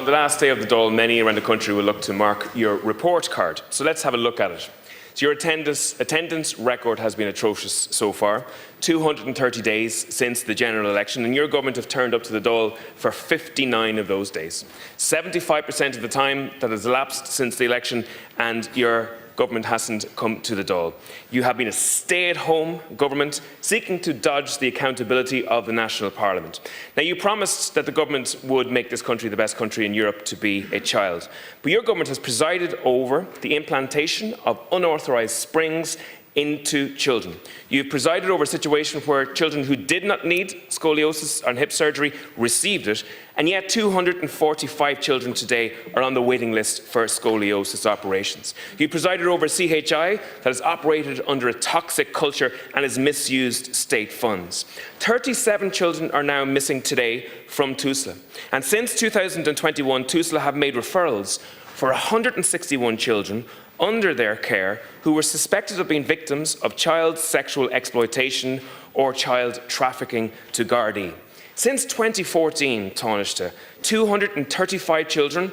On the last day of the Dáil, many around the country will look to mark your report card. So let's have a look at it. So your attendance record has been atrocious so far. 230 days since the general election, and your government have turned up to the Dáil for 59 of those days. 75% of the time that has elapsed since the election, and your government hasn't come to the Dáil. You have been a stay-at-home government seeking to dodge the accountability of the National Parliament. Now, you promised that the government would make this country the best country in Europe to be a child, but your government has presided over the implantation of unauthorised springs into children. You've presided over a situation where children who did not need scoliosis and hip surgery received it, and yet 245 children today are on the waiting list for scoliosis operations. You presided over a CHI that has operated under a toxic culture and has misused state funds. 37 children are now missing today from TUSLA, and since 2021, TUSLA have made referrals for 161 children under their care who were suspected of being victims of child sexual exploitation or child trafficking to Gardaí. Since 2014, Taoiseach, 235 children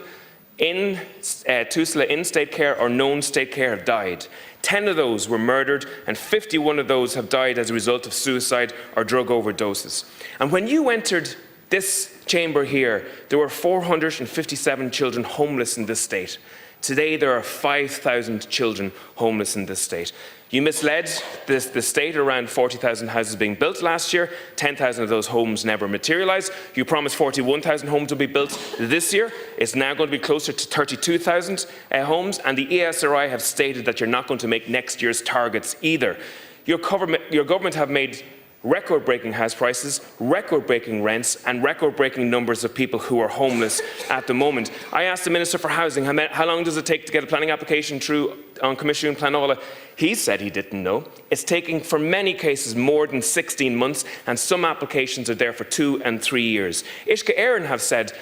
in TUSLA in state care or known state care have died. 10 of those were murdered, and 51 of those have died as a result of suicide or drug overdoses. And when you entered this chamber here, there were 457 children homeless in this state. Today, there are 5,000 children homeless in this state. You misled the state. Around 40,000 houses being built last year. 10,000 of those homes never materialised. You promised 41,000 homes will be built this year. It's now going to be closer to 32,000 homes, and the ESRI have stated that you're not going to make next year's targets either. Your government have made record-breaking house prices, record-breaking rents, and record-breaking numbers of people who are homeless at the moment. I asked the Minister for Housing, how long does it take to get a planning application through on Commission Planola? He said he didn't know. It's taking, for many cases, more than 16 months, and some applications are there for 2 and 3 years. Uisce Éireann have said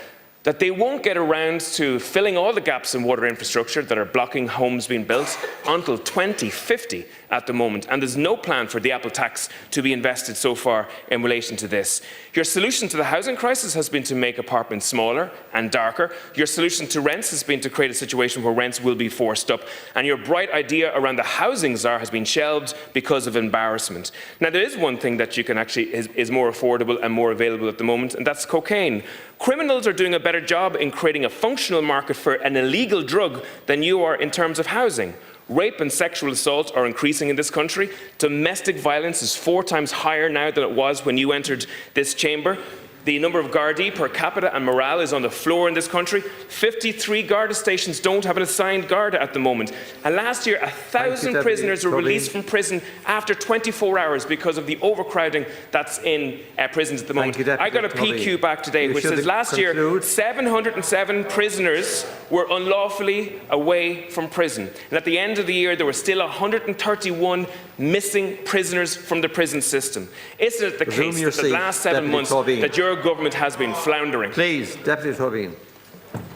that they won't get around to filling all the gaps in water infrastructure that are blocking homes being built until 2050 at the moment, and there's no plan for the Apple tax to be invested so far in relation to this. Your solution to the housing crisis has been to make apartments smaller and darker. Your solution to rents has been to create a situation where rents will be forced up, and your bright idea around the housing czar has been shelved because of embarrassment. Now, there is one thing that you can actually is more affordable and more available at the moment, and that's cocaine. Criminals are doing a better job in creating a functional market for an illegal drug than you are in terms of housing. Rape and sexual assault are increasing in this country. Domestic violence is 4 times higher now than it was when you entered this chamber. The number of Gardaí per capita and morale is on the floor in this country. 53 Garda stations don't have an assigned Garda at the moment. And last year, 1,000 prisoners were released from prison after 24 hours because of the overcrowding that's in prisons at the moment. I got a PQ back today which says last year 707 prisoners were unlawfully away from prison. And at the end of the year, there were still 131 missing prisoners from the prison system. Isn't it the case that the last 7 months that your government has been floundering? Please, Deputy Tóibín.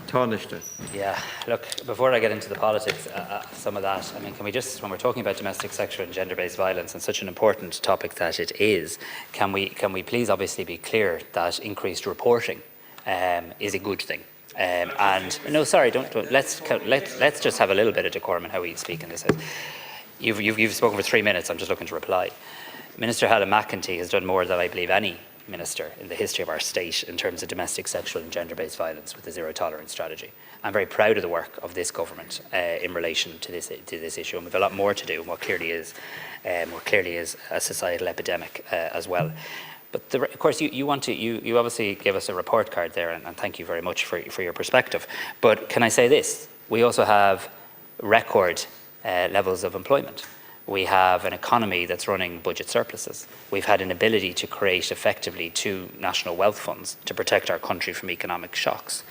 Taoiseach. Yeah, look, before I get into the politics, some of that, I mean, can we just, when we're talking about domestic, sexual and gender-based violence and such an important topic that it is, can we please obviously be clear that increased reporting is a good thing? And no, sorry, let's just have a little bit of decorum in how we speak in this house. You've spoken for 3 minutes. I'm just looking to reply. Minister Helen McEntee has done more than I believe any minister in the history of our state in terms of domestic, sexual and gender-based violence with the zero tolerance strategy. I'm very proud of the work of this government in relation to this issue, and we have a lot more to do, and what clearly is a societal epidemic as well. But of course, you obviously gave us a report card there, and thank you very much for your perspective. But can I say this? We also have record levels of employment. We have an economy that's running budget surpluses. We've had an ability to create effectively 2 national wealth funds to protect our country from economic shocks.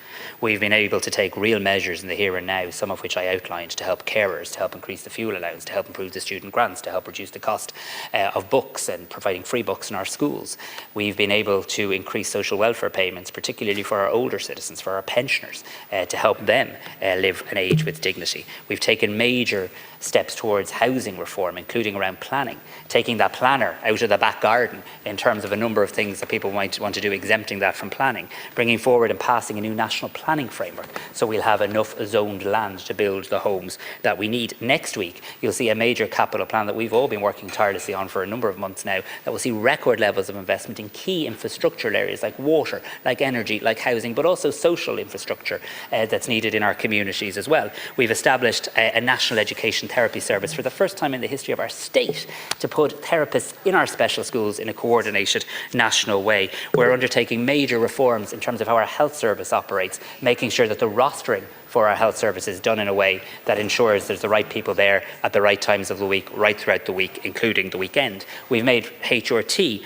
We've been able to take real measures in the here and now, some of which I outlined, to help carers, to help increase the fuel allowance, to help improve the student grants, to help reduce the cost of books and providing free books in our schools. We've been able to increase social welfare payments, particularly for our older citizens, for our pensioners, to help them live and age with dignity. We've taken major steps towards housing reform reform, including around planning, taking that planner out of the back garden in terms of a number of things that people might want to do, exempting that from planning, bringing forward and passing a new national planning framework so we'll have enough zoned land to build the homes that we need. Next week, you'll see a major capital plan that we've all been working tirelessly on for a number of months now that will see record levels of investment in key infrastructural areas like water, like energy, like housing, but also social infrastructure that's needed in our communities as well. We've established a national education therapy service for the first time in the history of our state to put therapists in our special schools in a coordinated national way. We're undertaking major reforms in terms of how our health service operates, making sure that the rostering for our health service is done in a way that ensures there's the right people there at the right times of the week, right throughout the week, including the weekend. We've made HRT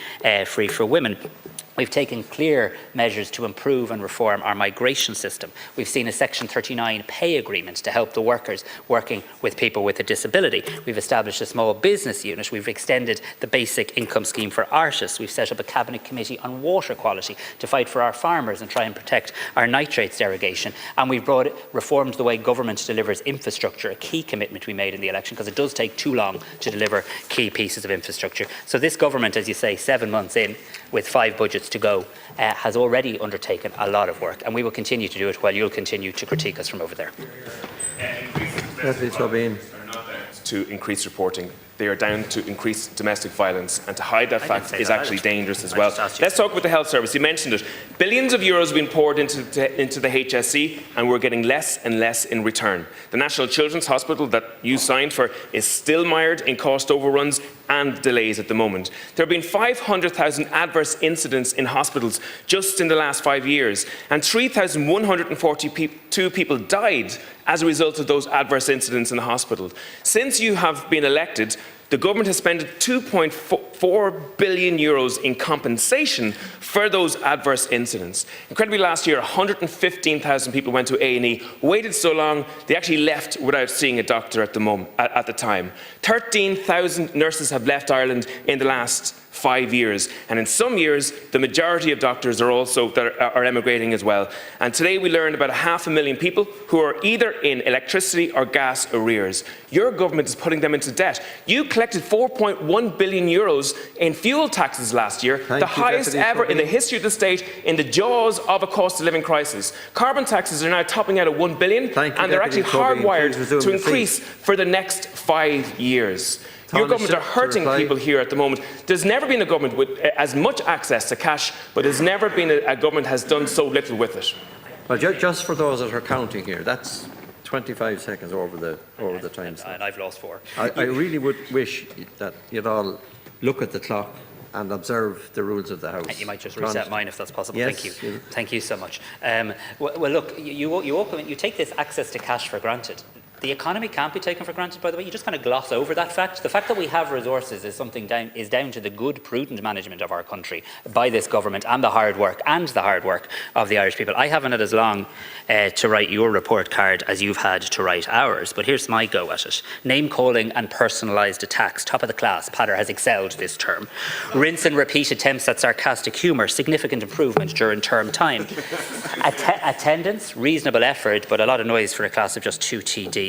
free for women. We've taken clear measures to improve and reform our migration system. We've seen a Section 39 pay agreement to help the workers working with people with a disability. We've established a small business unit. We've extended the basic income scheme for artists. We've set up a cabinet committee on water quality to fight for our farmers and try and protect our nitrates derogation. And we've reformed the way government delivers infrastructure, a key commitment we made in the election, because it does take too long to deliver key pieces of infrastructure. So this government, as you say, 7 months in, with 5 budgets to go, has already undertaken a lot of work, and we will continue to do it while you'll continue to critique us from over there. Peadar Tóibín. To increase reporting. They are down to increase domestic violence, and to hide that fact is actually dangerous as well. Let's talk about the health service. You mentioned it. Billions of euros have been poured into the HSE, and we're getting less and less in return. The National Children's Hospital that you signed for is still mired in cost overruns and delays at the moment. There have been 500,000 adverse incidents in hospitals just in the last 5 years, and 3,142 people died as a result of those adverse incidents in the hospital. Since you have been elected, the government has spent 2.4 billion euros in compensation for those adverse incidents. Incredibly, last year, 115,000 people went to A&E, waited so long, they actually left without seeing a doctor at the time. 13,000 nurses have left Ireland in the last 5 years, and in some years the majority of doctors are emigrating as well. And today we learned about 500,000 people who are either in electricity or gas arrears. Your government is putting them into debt. You collected 4.1 billion euros in fuel taxes last year, the highest ever in the history of the state, in the jaws of a cost of living crisis. Carbon taxes are now topping out at 1 billion, and they're actually hardwired to increase for the next 5 years. Your government are hurting people here at the moment. There's never been a government with as much access to cash, but there's never been a government has done so little with it. Well, just for those that are counting here, that's 25 seconds over the time. And I've lost 4. I really would wish that you'd all look at the clock and observe the rules of the House. You might just reset mine if that's possible. Yes, Thank you. Thank you so much. Well, look, you take this access to cash for granted. The economy can't be taken for granted, by the way. You just kind of gloss over that fact. The fact that we have resources is down to the good, prudent management of our country by this government and the hard work of the Irish people. I haven't had as long to write your report card as you've had to write ours, but here's my go at it. Name calling and personalised attacks, top of the class. Peadar has excelled this term. Rinse and repeat attempts at sarcastic humour, significant improvement during term time. Attendance, reasonable effort, but a lot of noise for a class of just 2 TDs.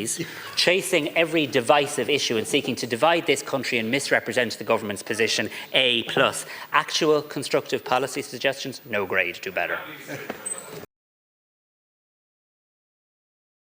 Chasing every divisive issue and seeking to divide this country and misrepresent the government's position, A+. Actual constructive policy suggestions, no grade, do better.